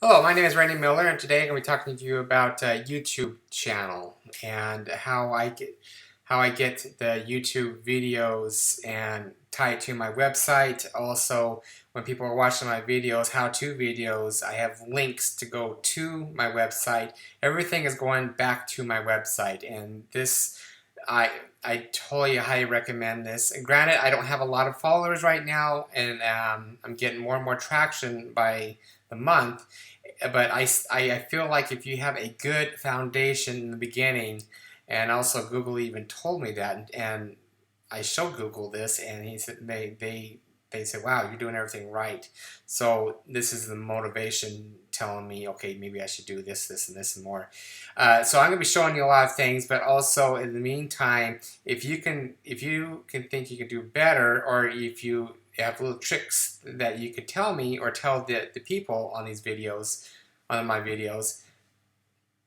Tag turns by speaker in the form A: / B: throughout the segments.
A: Hello, my name is Randy Miller, and today I'm going to be talking to you about YouTube channel and how I get the YouTube videos and tie it to my website. Also, when people are watching my videos, how-to videos, I have links to go to my website. Everything is going back to my website, and this I I totally highly recommend this. And granted, I don't have a lot of followers right now, and I'm getting more and more traction by the month, but I feel like if you have a good foundation in the beginning, and also Google even told me that, and I showed Google this, and he said they said, wow, you're doing everything right. So this is the motivation telling me, okay, maybe I should do this, this, and this, and more. So I'm going to be showing you a lot of things, but also in the meantime, if you can think you can do better, or if you have little tricks that you could tell me or tell the people on these videos, on my videos,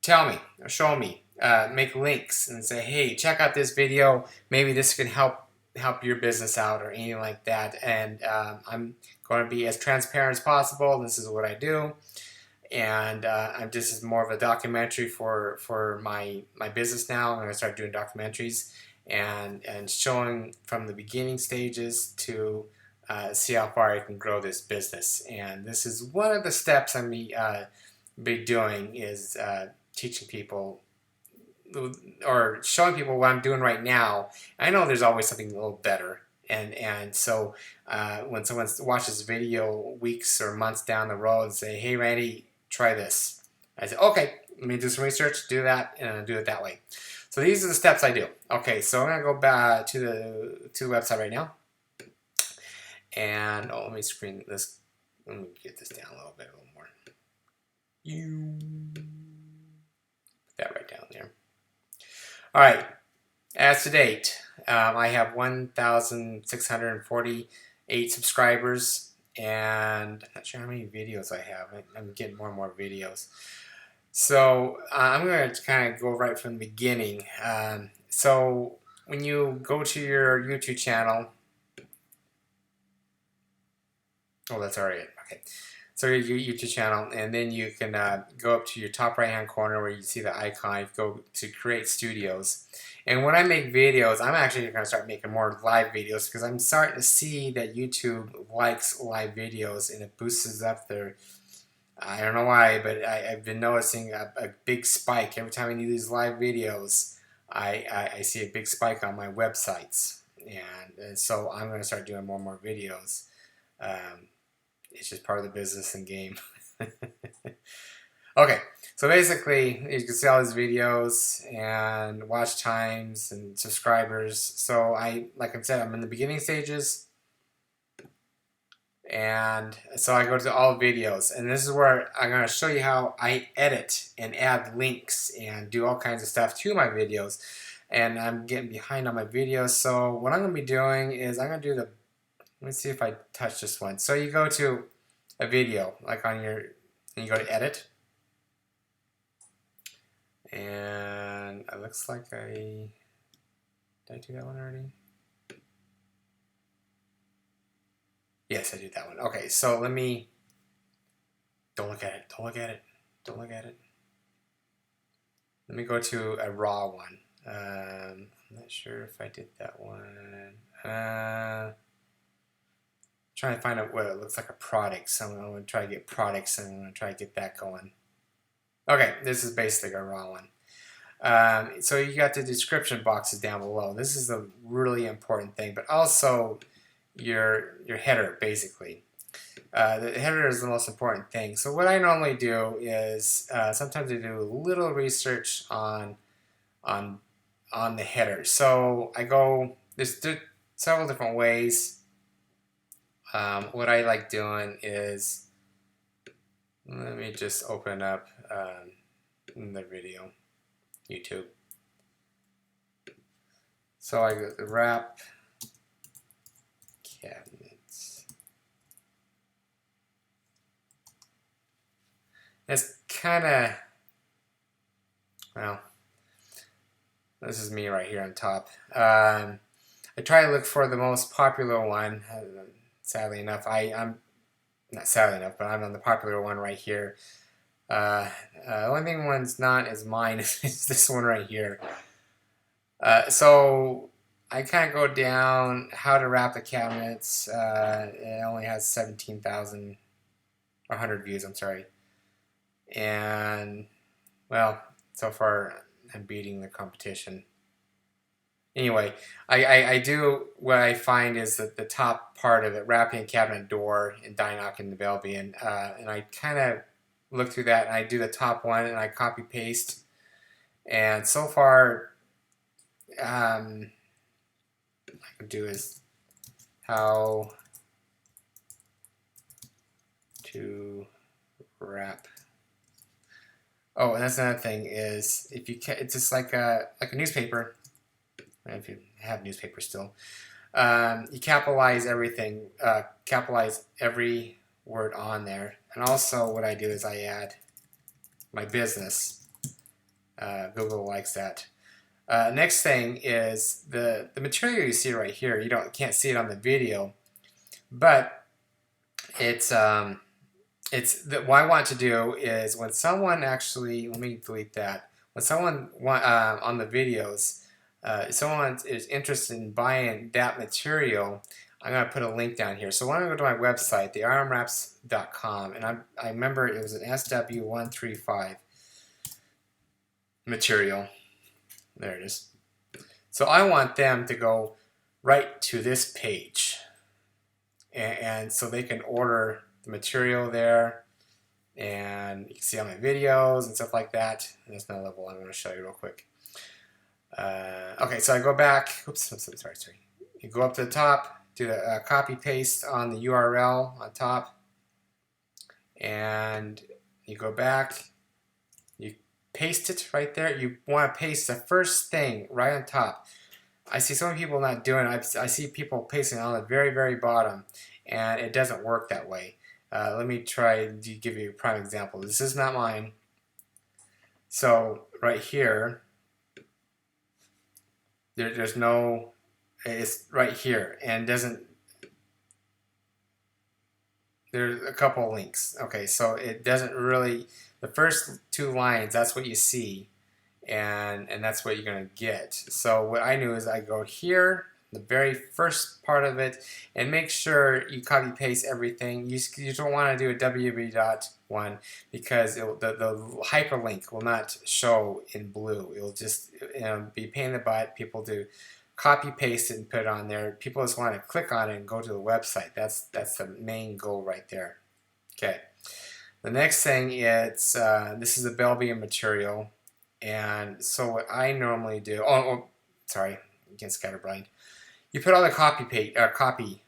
A: tell me or show me. Make links and say, hey, check out this video. Maybe this can help your business out or anything like that. And I'm going to be as transparent as possible. This is what I do, and this is more of a documentary for my business now. I'm going to start doing documentaries and showing from the beginning stages to see how far I can grow this business. And this is one of the steps I'm be doing is teaching people or showing people what I'm doing right now. I know there's always something a little better, and so when someone watches the video weeks or months down the road and say, "Hey, Randy, try this," I say, "Okay, let me do some research, do that, and do it that way." So these are the steps I do. Okay, so I'm gonna go back to the website right now, and let me screen this. Let me get this down a little bit, a little more. You put that right down there. All right. As to date, I have 1,648 subscribers, and I'm not sure how many videos I have. I'm getting more and more videos. So I'm going to kind of go right from the beginning. So when you go to your YouTube channel, oh, that's already it. Okay. So your YouTube channel, and then you can go up to your top right hand corner where you see the icon, go to create studios. And when I make videos, I'm actually going to start making more live videos because I'm starting to see that YouTube likes live videos and it boosts up their, I don't know why, but I've been noticing a big spike. Every time I do these live videos, I see a big spike on my websites. And so I'm going to start doing more and more videos. It's just part of the business and game. Okay, so basically you can see all these videos and watch times and subscribers. So like I said, I'm in the beginning stages, and so I go to all videos, and this is where I'm going to show you how I edit and add links and do all kinds of stuff to my videos. And I'm getting behind on my videos, so what I'm going to be doing is I'm going to do the, let me see if I touch this one. So you go to a video, like on your, and you go to edit, and it looks like did I do that one already? Yes, I did that one. Okay, so let me, don't look at it, don't look at it, don't look at it. Let me go to a raw one. I'm not sure if I did that one. Trying to find out what it looks like a product, so I'm going to try to get products, and I'm going to try to get that going. Okay, this is basically a raw one. So you got the description boxes down below. This is a really important thing, but also your header, basically. The header is the most important thing. So what I normally do is sometimes I do a little research on the header. So I go, there's several different ways. What I like doing is, let me just open up the video, YouTube. So I go to wrap cabinets. It's kind of, well, this is me right here on top. I try to look for the most popular one. Sadly enough, I'm not sadly enough, but I'm on the popular one right here. The only thing one's not is mine is this one right here. So I kind of go down how to wrap the cabinets. It only has 17,000 or 100 views. I'm sorry, and well, so far I'm beating the competition. Anyway, I do what I find is that the top part of it, wrapping a cabinet door and die knocking the Belgian, and I kind of look through that and I do the top one and I copy paste, and so far, what I can do is how to wrap. Oh, and that's another thing is if you it's just like a newspaper. If you have newspapers still, you capitalize everything, capitalize every word on there. And also what I do is I add my business. Google likes that. Next thing is the material you see right here. You can't see it on the video, but it's what I want to do is when someone actually, let me delete that. When someone on the videos, if someone is interested in buying that material, I'm going to put a link down here. So when I go to my website, the rmwraps.com, and I remember it was an SW135 material. There it is. So I want them to go right to this page. And so they can order the material there. And you can see all my videos and stuff like that. And that's another level I'm going to show you real quick. Okay, so I go back. Oops, sorry. You go up to the top, do the copy paste on the URL on top, and you go back. You paste it right there. You want to paste the first thing right on top. I see some people not doing it. I see people pasting on the very, very bottom, and it doesn't work that way. Let me try to give you a prime example. This is not mine. So right here, there's no, it's right here, and doesn't, there's a couple links. Okay, so it doesn't really, the first two lines, that's what you see, and that's what you're going to get. So what I do is I go here, the very first part of it, and make sure you copy paste everything. You don't want to do a www.1 because the hyperlink will not show in blue. It will just be a pain in the butt. People do copy paste it and put it on there. People just want to click on it and go to the website. That's the main goal right there. Okay. The next thing is this is a Belgian material, and so what I normally do. Sorry, against scatterbrained. You put all the copy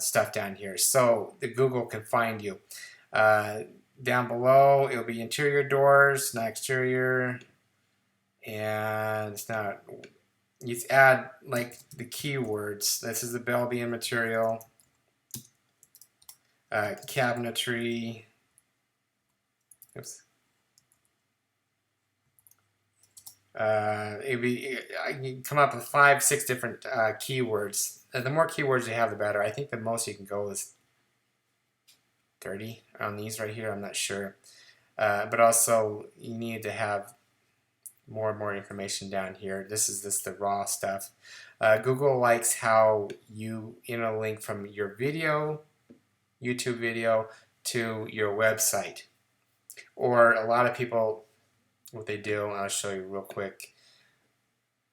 A: stuff down here so the Google can find you. Down below, it'll be interior doors, not exterior, and it's not. You add like the keywords. This is the Belgian material, cabinetry. Oops. I can come up with 5-6 different keywords. The more keywords you have, the better. I think the most you can go is 30 on these right here. I'm not sure, but also you need to have more and more information down here. This is the raw stuff. Google likes how you interlink from your video, YouTube video, to your website. Or a lot of people, what they do, I'll show you real quick.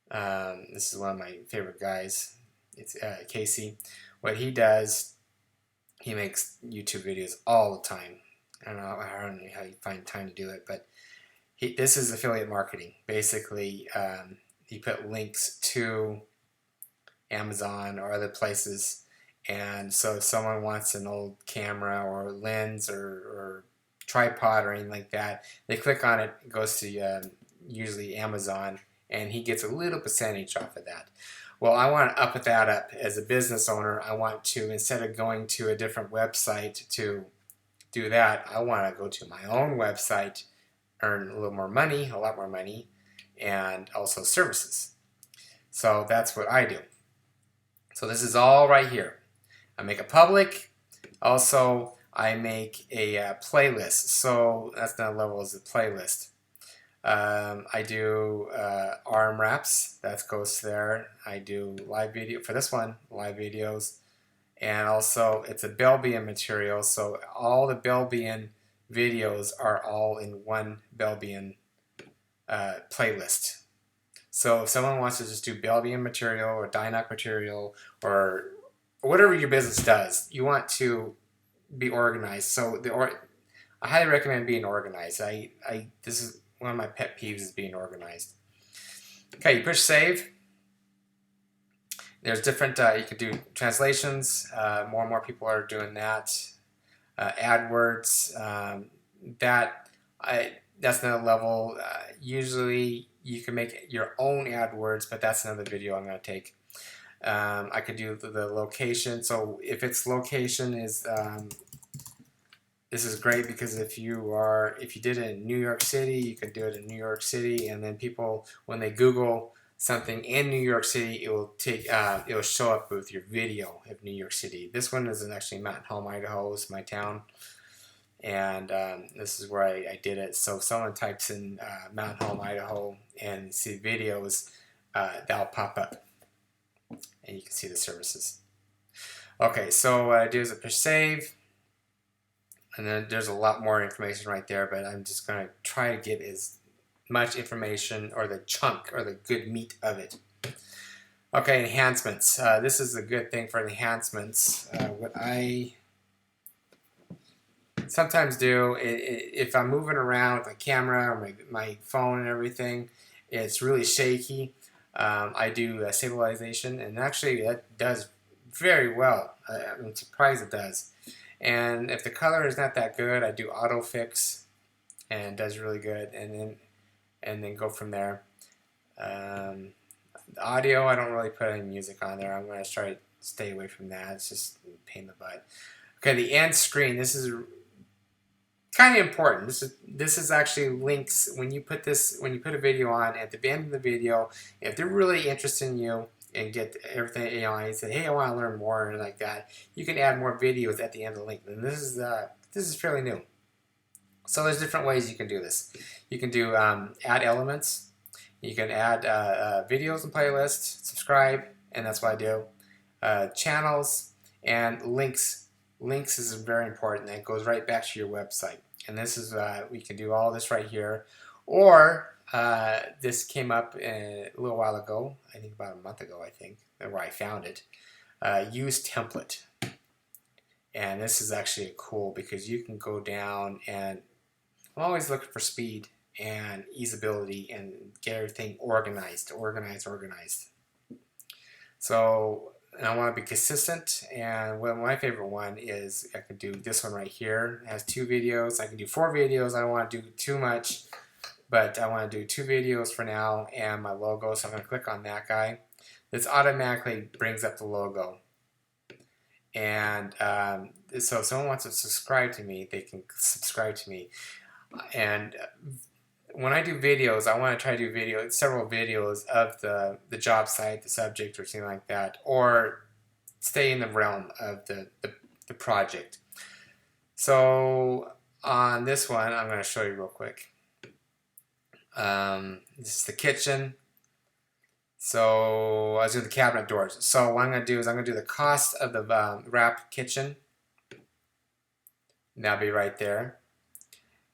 A: This is one of my favorite guys. It's Casey. What he does, he makes YouTube videos all the time. I don't know how you find time to do it, but this is affiliate marketing. Basically, he put links to Amazon or other places, and so if someone wants an old camera or lens or tripod or anything like that, they click on it, it goes to usually Amazon, and he gets a little percentage off of that. Well, I want to up that up. As a business owner, I want to, instead of going to a different website to do that, I want to go to my own website, earn a little more money, a lot more money, and also services. So that's what I do. So this is all right here. I make it public. Also, I make a playlist. So that's another level, is the playlist. I do rmwraps, that goes there. I do live video for this one, live videos, and also it's a Belbian material, so all the Belbian videos are all in one Belbian playlist. So if someone wants to just do Belbian material or Dynoc material or whatever your business does, you want to be organized. So I highly recommend being organized. This is one of my pet peeves, is being organized. Okay, you push save. There's different, you could do translations. More and more people are doing that. AdWords, that's another level. Usually you can make your own AdWords, but that's another video I'm going to take. I could do the location. So if its location is, this is great because if you did it in New York City, you could do it in New York City, and then people, when they Google something in New York City, it will show up with your video of New York City. This one is actually Mountain Home, Idaho, is my town, and this is where I did it. So if someone types in Mountain Home, Idaho, and see videos, that'll pop up, and you can see the services. Okay, so what I do is I push save. And then there's a lot more information right there, but I'm just going to try to get as much information, or the chunk or the good meat of it. Okay, enhancements. This is a good thing for enhancements. What I sometimes do, if I'm moving around with my camera or my phone and everything, it's really shaky. I do stabilization, and actually that does very well. I'm surprised it does. And if the color is not that good, I do autofix, and it does really good, and then go from there. The audio, I don't really put any music on there. I'm going to try to stay away from that. It's just a pain in the butt. Okay, the end screen. This is kind of important. This is actually links. When you put a video on, at the end of the video, if they're really interested in you and get everything, and say, hey, I want to learn more, and like that, you can add more videos at the end of the link. And this is fairly new. So there's different ways you can do this. You can do add elements. You can add videos and playlists, subscribe, and that's what I do. Channels and links. Links is very important. It goes right back to your website. And this is, we can do all this right here. Or this came up a little while ago, I think about a month ago, where I found it. Use template. And this is actually cool because you can go down, and I'm always looking for speed and easeability and get everything organized. So I want to be consistent, and my favorite one is I can do this one right here. It has 2 videos. I can do 4 videos. I don't want to do too much, but I want to do 2 videos for now, and my logo. So I'm going to click on that guy. This automatically brings up the logo. And so if someone wants to subscribe to me, they can subscribe to me. And when I do videos, I want to try to do several videos of the job site, the subject, or something like that, or stay in the realm of the project. So on this one, I'm going to show you real quick. This is the kitchen. So I was doing the cabinet doors. So what I'm going to do is I'm going to do the cost of the wrap kitchen. And that'll be right there.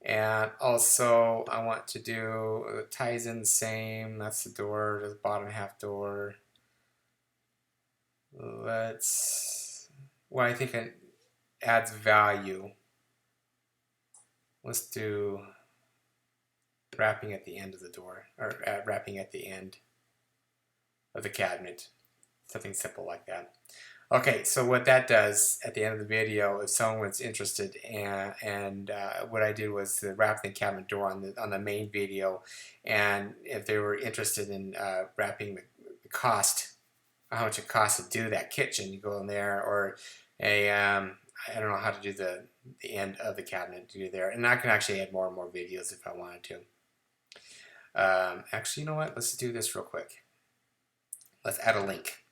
A: And also I want to do, it ties in the same. That's the door, the bottom half door. What I think it adds value. Let's do wrapping at the end of the door, or wrapping at the end of the cabinet. Something simple like that. Okay, so what that does at the end of the video, if someone's interested, and what I did was to wrap the cabinet door on the main video, and if they were interested in wrapping the cost, how much it costs to do that kitchen, you go in there, or I don't know how to do the end of the cabinet to do there, and I can actually add more and more videos if I wanted to. Actually, you know what? Let's do this real quick. Let's add a link.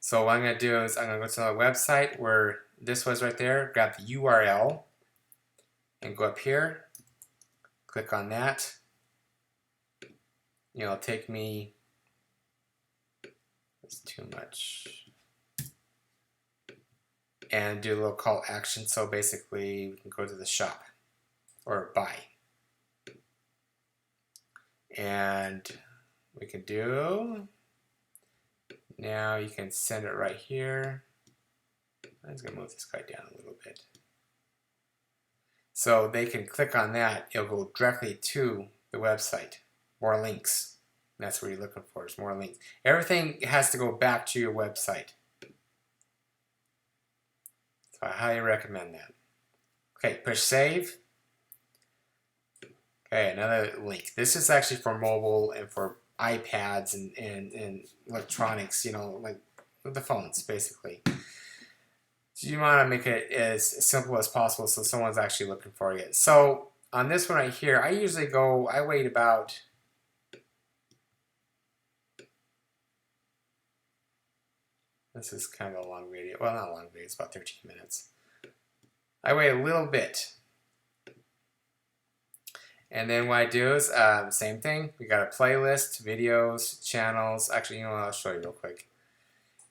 A: So what I'm going to do is I'm going to go to our website where this was right there, grab the URL and go up here, click on that. It'll take me, it's too much, and do a little call to action. So basically we can go to the shop or buy, and we can do, now you can send it right here. I'm just gonna move this guy down a little bit. So they can click on that, it'll go directly to the website. More links. That's what you're looking for, is more links. Everything has to go back to your website. So I highly recommend that. Okay, push save. Okay, another link. This is actually for mobile and for iPads and electronics, like the phones, basically. So you want to make it as simple as possible so someone's actually looking for it. So on this one right here, I wait about, this is kind of a long video. Well, not a long video, it's about 13 minutes. I wait a little bit. And then what I do is, same thing. We got a playlist, videos, channels. Actually, I'll show you real quick.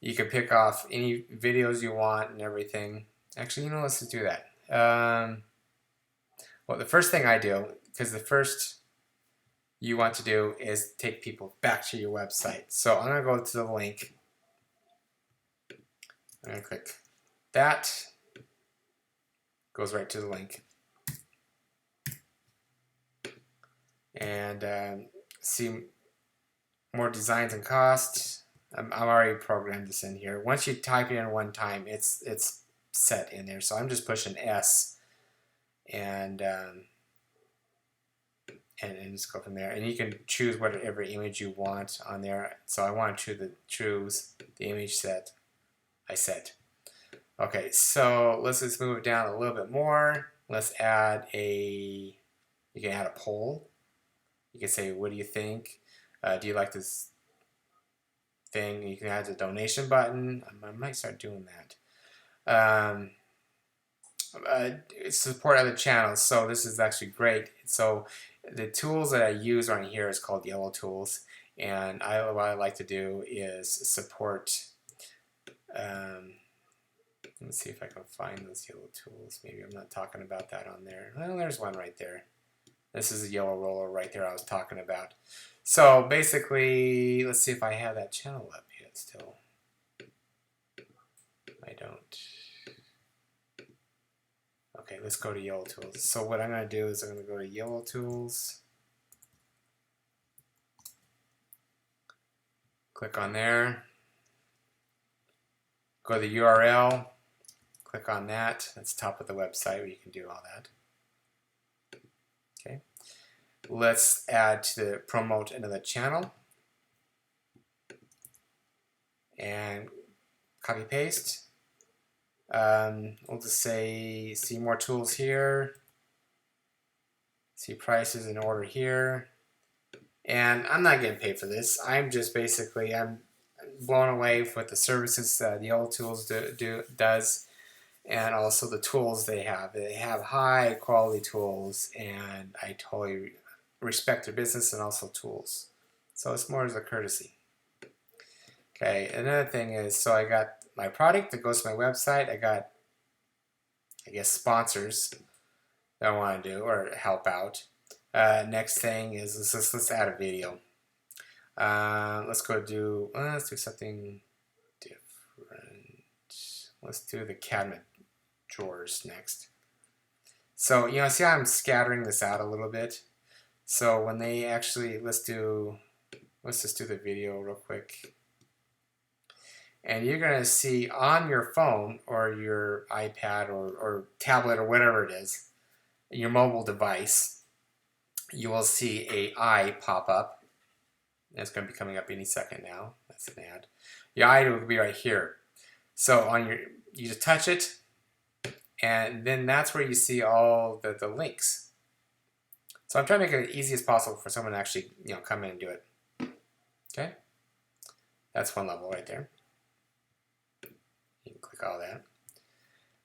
A: You can pick off any videos you want and everything. Actually, let's just do that. Well, the first thing I do, because the first you want to do is take people back to your website. So I'm going to go to the link. I'm going to click that. Goes right to the link. And see more designs and costs. I'm already programmed this in here. Once you type it in one time, it's set in there. So I'm just pushing S and just go from there. And you can choose whatever image you want on there. So I want to choose the image set I set. Okay, so let's just move it down a little bit more. Let's add you can add a poll. You can say, what do you think? Do you like this thing? You can add the donation button. I might start doing that. Support other channels. So this is actually great. So the tools that I use on here is called Yellow Tools. And what I like to do is support, let's see if I can find those Yellow Tools. Maybe I'm not talking about that on there. Well, there's one right there. This is a yellow roller right there I was talking about. So basically, let's see if I have that channel up yet still. I don't. Okay, let's go to Yellow Tools. So what I'm going to do is I'm going to go to Yellow Tools. Click on there. Go to the URL. Click on that. That's top of the website where you can do all that. Okay. Let's add to the promote another channel. And copy paste. We'll just say see more tools here. See prices and order here. And I'm not getting paid for this. I'm just basically, I'm blown away with the services that the Yellow Tools does. And also the tools they have. They have high quality tools, and I totally respect their business and also tools. So it's more as a courtesy. Okay, another thing is, so I got my product that goes to my website. I got, I guess, sponsors that I want to do or help out. Next thing is let's add a video. Let's do something different. Let's do the cabinet drawers next. So see how I'm scattering this out a little bit. So when they actually, let's just do the video real quick. And you're going to see on your phone or your iPad or tablet or whatever it is, your mobile device, you will see a eye pop up. It's going to be coming up any second now. That's an ad. Your eye will be right here. So you just touch it, and then that's where you see all the links. So I'm trying to make it as easy as possible for someone to actually come in and do it. Okay, that's one level right there. You can click all that.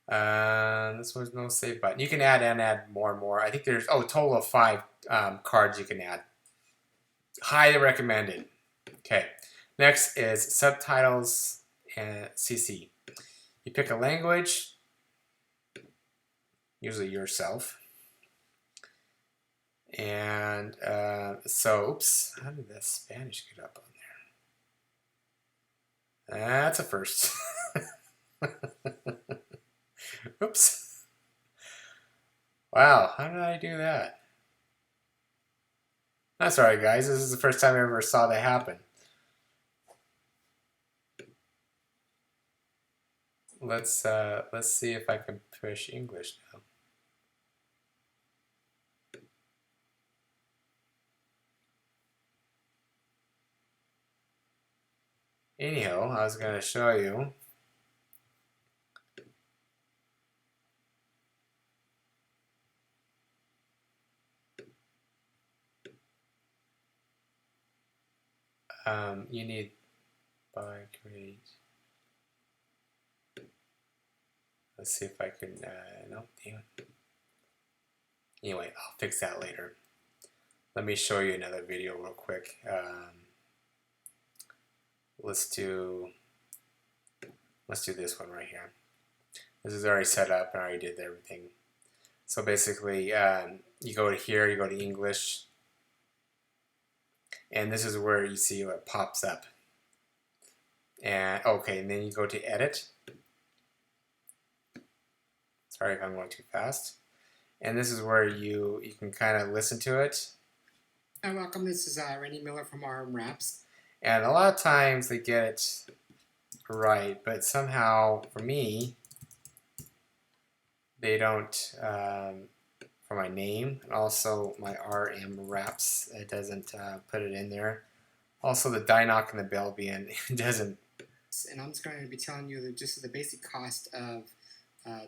A: This was no save button. You can add and add more and more. I think there's a total of 5 cards you can add. Highly recommended. Okay, next is Subtitles and CC. You pick a language, usually yourself. And so, oops, how did that Spanish get up on there? That's a first. Oops. Wow, how did I do that? That's alright, guys. This is the first time I ever saw that happen. Let's see if I can push English now. Anyhow, I was going to show you. You need by create. Let's see if I can. No, damn it. Anyway, I'll fix that later. Let me show you another video real quick. Let's do this one right here. This is already set up and I already did everything. So basically, you go to here, you go to English, and this is where you see what pops up. And okay, and then you go to edit. Sorry if I'm going too fast. And this is where you can kind of listen to it.
B: Hi, welcome. This is Randy Miller from rmwraps.
A: And a lot of times they get it right, but somehow for me, they don't. For my name, and also my rmwraps, it doesn't put it in there. Also, the die knock and the bell being it doesn't.
B: And I'm just going to be telling you just the basic cost of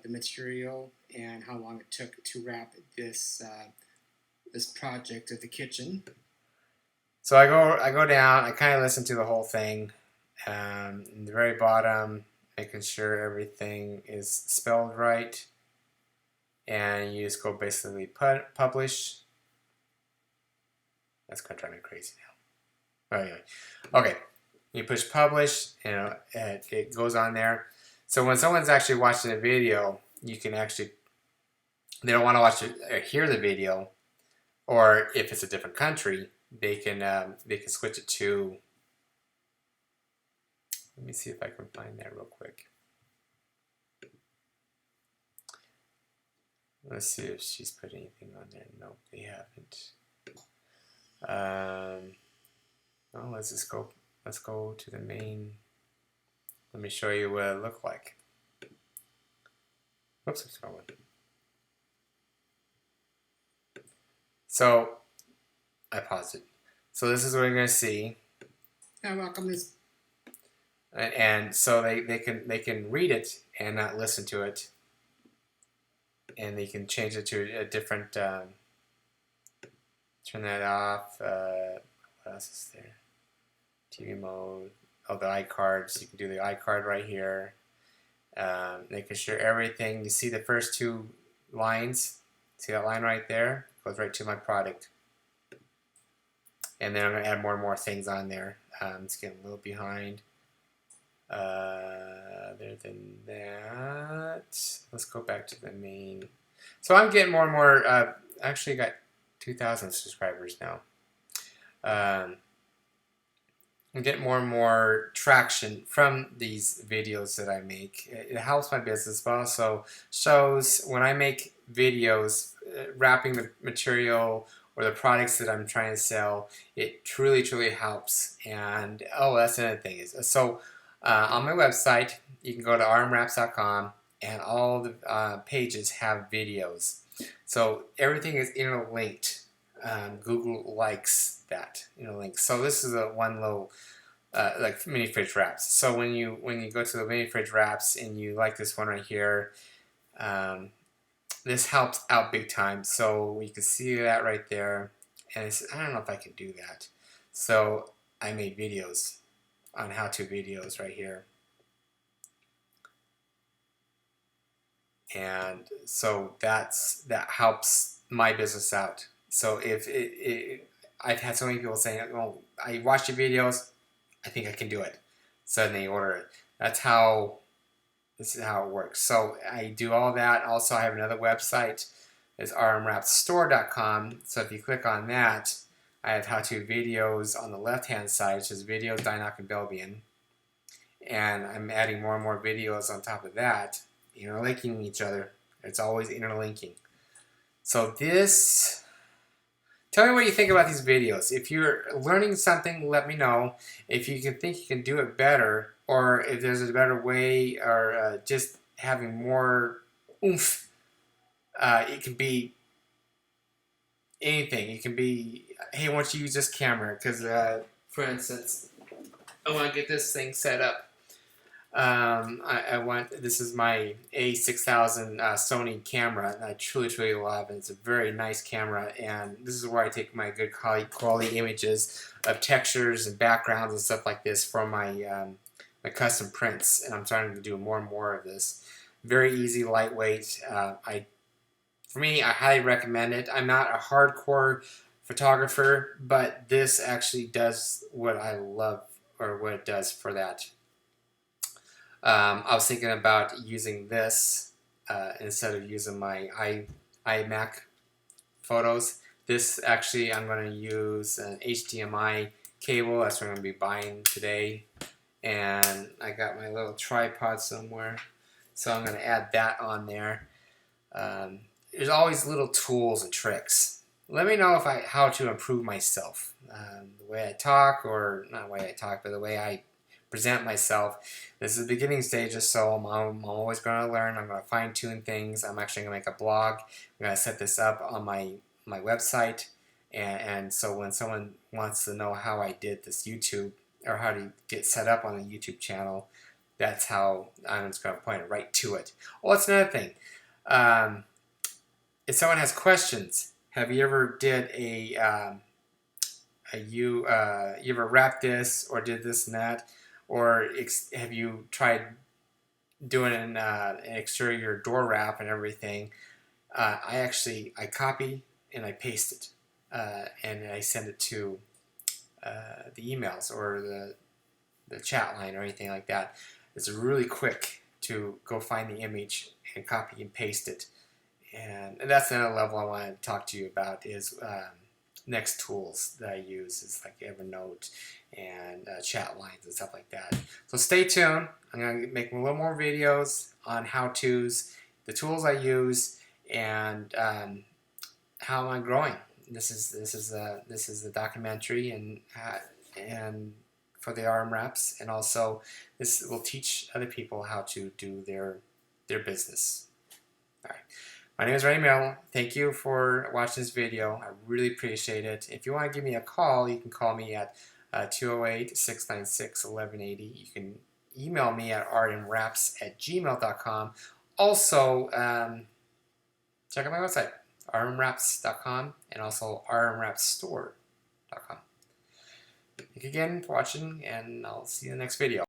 B: the material and how long it took to wrap this this project of the kitchen.
A: So I go down. I kind of listen to the whole thing. In the very bottom, making sure everything is spelled right, and you just go basically publish. That's going to drive me crazy now. Anyway, okay. You push publish, and it goes on there. So when someone's actually watching a video, you can actually, they don't want to watch it or hear the video, or if it's a different country, they can switch it to. Let me see if I can find that real quick. Let's see if she's put anything on there. Nope, they haven't. Well, let's just go. Let's go to the main. Let me show you what it looked like. Whoops, it's wrong one. So I paused it. So this is what you're going to see.
B: Hi, welcome.
A: And so they can read it and not listen to it, and they can change it to a different. Turn that off. What else is there? TV mode. Oh, the iCards. You can do the iCard right here. They can share everything. You see the first 2 lines. See that line right there? Goes right to my product. And then I'm going to add more and more things on there. It's getting a little behind. Other than that, let's go back to the main. So I'm getting more and more. Actually, got 2,000 subscribers now. I'm getting more and more traction from these videos that I make. It helps my business, but also shows when I make videos, wrapping the material or the products that I'm trying to sell, it truly, truly helps. And oh, that's another thing is so on my website, you can go to rmwraps.com, and all the pages have videos. So everything is interlinked. Google likes that interlink. So this is a one little like mini fridge wraps. So when you go to the mini fridge wraps and you like this one right here, this helps out big time. So you can see that right there. And I don't know if I can do that. So I made videos on how-to videos right here. and so that helps my business out. So I've had so many people saying, "Oh, I watch your videos, I think I can do it," so then they order it. That's how this is how it works. So I do all that. Also, I have another website. It's rmwrapsstore.com. So if you click on that, I have how-to videos on the left-hand side, which is videos, Dynock, and Belbian. And I'm adding more and more videos on top of that, interlinking each other. It's always interlinking. So tell me what you think about these videos. If you're learning something, let me know. If you think you can do it better, or if there's a better way, or just having more oomph. It can be anything. It can be, hey, why don't you use this camera? Because, for instance, I want to get this thing set up. This is my A6000 Sony camera, and I truly love it. It's a very nice camera, and this is where I take my good quality images of textures and backgrounds and stuff like this for my custom prints, and I'm starting to do more and more of this. Very easy, lightweight. For me, I highly recommend it. I'm not a hardcore photographer, but this actually does what I love, or what it does for that. I was thinking about using this instead of using my iMac photos. This actually, I'm going to use an HDMI cable. That's what I'm going to be buying today. And I got my little tripod somewhere, so I'm going to add that on there. There's always little tools and tricks. Let me know how to improve myself. The way I talk, or not the way I talk, but the way I present myself. This is the beginning stages, so I'm always going to learn. I'm going to fine tune things. I'm actually going to make a blog. I'm going to set this up on my website, and so when someone wants to know how I did this YouTube, or how to get set up on a YouTube channel, that's how I'm just going to point it right to it. Oh, that's another thing. If someone has questions, have you ever did you ever wrapped this, or did this and that, or have you tried doing an exterior door wrap and everything? I copy and I paste it, and I send it to the emails or the chat line or anything like that. It's really quick to go find the image and copy and paste it. And that's another level I want to talk to you about is next tools that I use is like Evernote and chat lines and stuff like that. So stay tuned. I'm going to make a little more videos on how-tos, the tools I use, and how I'm growing. This is the documentary and for the RM wraps, and also this will teach other people how to do their business. All right. My name is Raymel. Thank you for watching this video. I really appreciate it. If you want to give me a call, you can call me at 208-696-1180. You can email me at rmwraps@gmail.com. Also, check out my website, rmwraps.com, and also rmwrapsstore.com. Thank you again for watching, and I'll see you in the next video.